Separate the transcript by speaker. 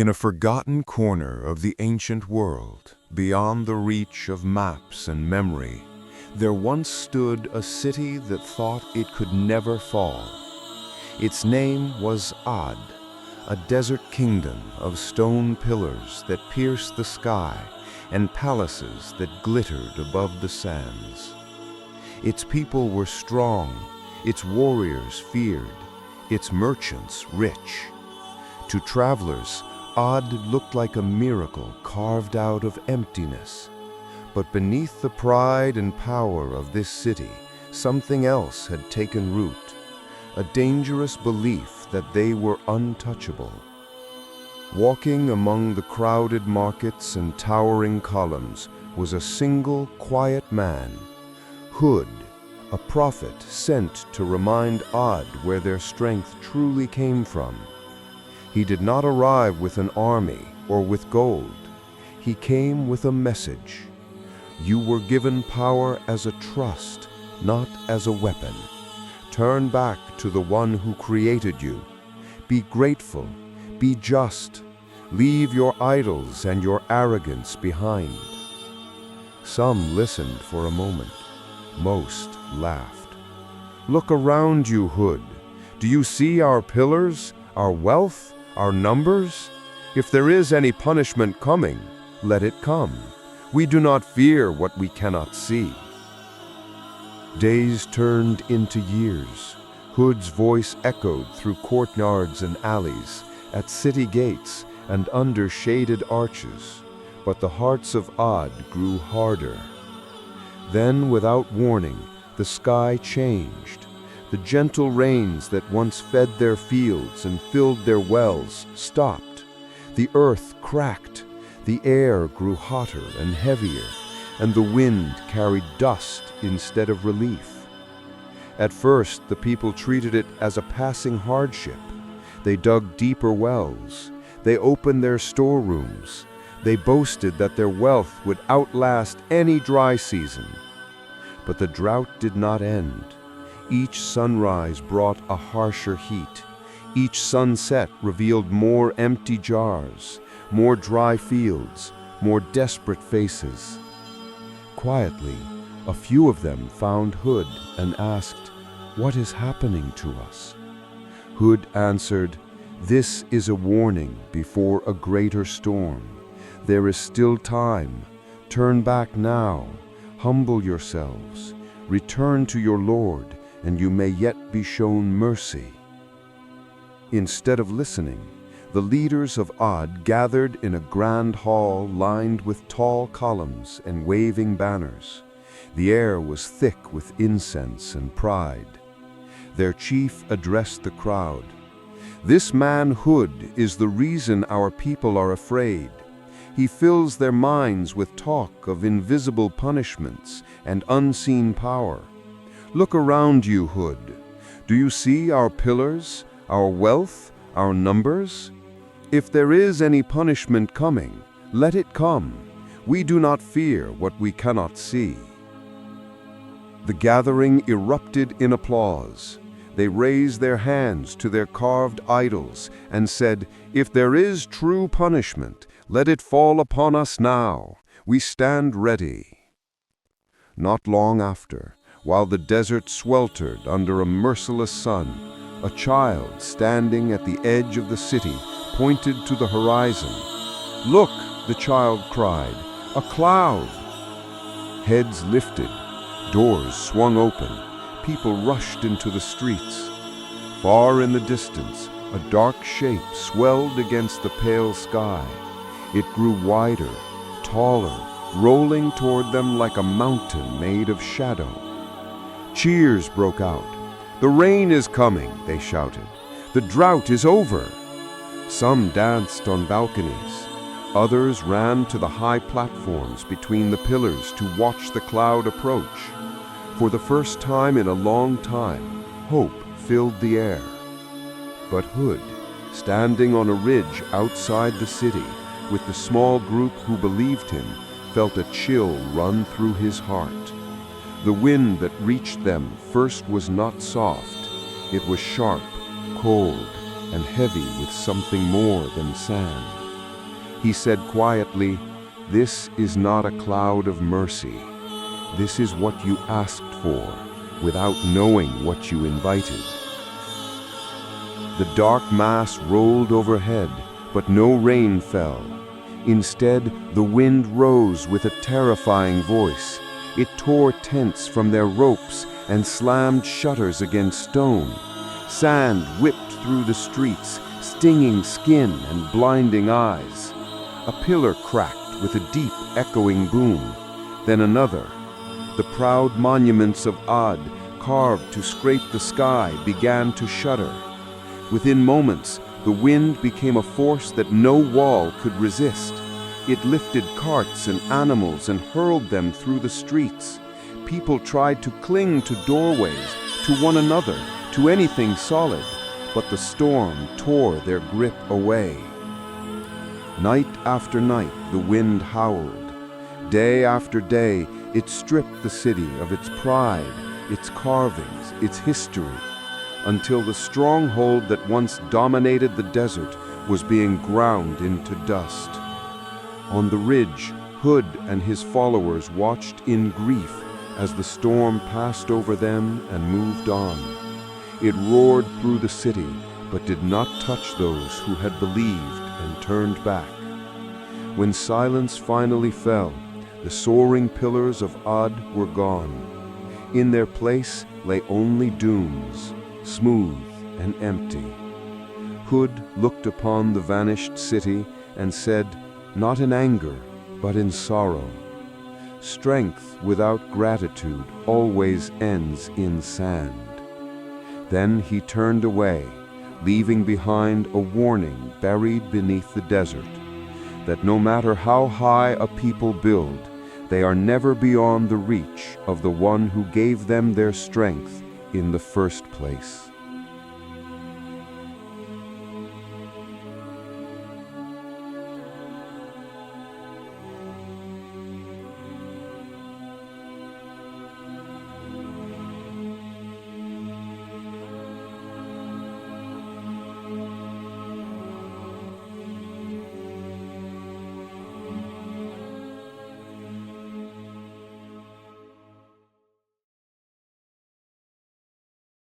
Speaker 1: In a forgotten corner of the ancient world, beyond the reach of maps and memory, there once stood a city that thought it could never fall. Its name was Ad, a desert kingdom of stone pillars that pierced the sky and palaces that glittered above the sands. Its people were strong, its warriors feared, its merchants rich. To travelers, Ad looked like a miracle carved out of emptiness. But beneath the pride and power of this city, something else had taken root, a dangerous belief that they were untouchable. Walking among the crowded markets and towering columns was a single, quiet man, Hud, a prophet sent to remind Ad where their strength truly came from. He did not arrive with an army or with gold. He came with a message. You were given power as a trust, not as a weapon. Turn back to the one who created you. Be grateful, be just. Leave your idols and your arrogance behind. Some listened for a moment. Most laughed. Look around you, Hud. Do you see our pillars, our wealth, our numbers? If there is any punishment coming, let it come. We do not fear what we cannot see. Days turned into years. Hud's voice echoed through courtyards and alleys, at city gates and under shaded arches. But the hearts of Ad grew harder. Then, without warning, the sky changed. The gentle rains that once fed their fields and filled their wells stopped. The earth cracked, the air grew hotter and heavier, and the wind carried dust instead of relief. At first, the people treated it as a passing hardship. They dug deeper wells. They opened their storerooms. They boasted that their wealth would outlast any dry season. But the drought did not end. Each sunrise brought a harsher heat. Each sunset revealed more empty jars, more dry fields, more desperate faces. Quietly, a few of them found Hud and asked, "What is happening to us?" Hud answered, "This is a warning before a greater storm. There is still time. Turn back now. Humble yourselves. Return to your Lord, and you may yet be shown mercy." Instead of listening, the leaders of Ad gathered in a grand hall lined with tall columns and waving banners. The air was thick with incense and pride. Their chief addressed the crowd. "This man Hud is the reason our people are afraid. He fills their minds with talk of invisible punishments and unseen power. Look around you, Hud. Do you see our pillars, our wealth, our numbers? If there is any punishment coming, let it come. We do not fear what we cannot see." The gathering erupted in applause. They raised their hands to their carved idols and said, "If there is true punishment, let it fall upon us now. We stand ready." Not long after, while the desert sweltered under a merciless sun, a child standing at the edge of the city pointed to the horizon. "Look," the child cried, "a cloud!" Heads lifted, doors swung open, people rushed into the streets. Far in the distance, a dark shape swelled against the pale sky. It grew wider, taller, rolling toward them like a mountain made of shadow. Cheers broke out. "The rain is coming," they shouted. "The drought is over." Some danced on balconies. Others ran to the high platforms between the pillars to watch the cloud approach. For the first time in a long time, hope filled the air. But Hud, standing on a ridge outside the city, with the small group who believed him, felt a chill run through his heart. The wind that reached them first was not soft. It was sharp, cold, and heavy with something more than sand. He said quietly, "This is not a cloud of mercy. This is what you asked for, without knowing what you invited." The dark mass rolled overhead, but no rain fell. Instead, the wind rose with a terrifying voice. It tore tents from their ropes and slammed shutters against stone. Sand whipped through the streets, stinging skin and blinding eyes. A pillar cracked with a deep, echoing boom. Then another. The proud monuments of Ad, carved to scrape the sky, began to shudder. Within moments, the wind became a force that no wall could resist. It lifted carts and animals and hurled them through the streets. People tried to cling to doorways, to one another, to anything solid, but the storm tore their grip away. Night after night, the wind howled. Day after day, it stripped the city of its pride, its carvings, its history, until the stronghold that once dominated the desert was being ground into dust. On the ridge, Hud and his followers watched in grief as the storm passed over them and moved on. It roared through the city, but did not touch those who had believed and turned back. When silence finally fell, the soaring pillars of Ad were gone. In their place lay only dunes, smooth and empty. Hud looked upon the vanished city and said, not in anger, but in sorrow, "Strength without gratitude always ends in sand." Then he turned away, leaving behind a warning buried beneath the desert, that no matter how high a people build, they are never beyond the reach of the one who gave them their strength in the first place.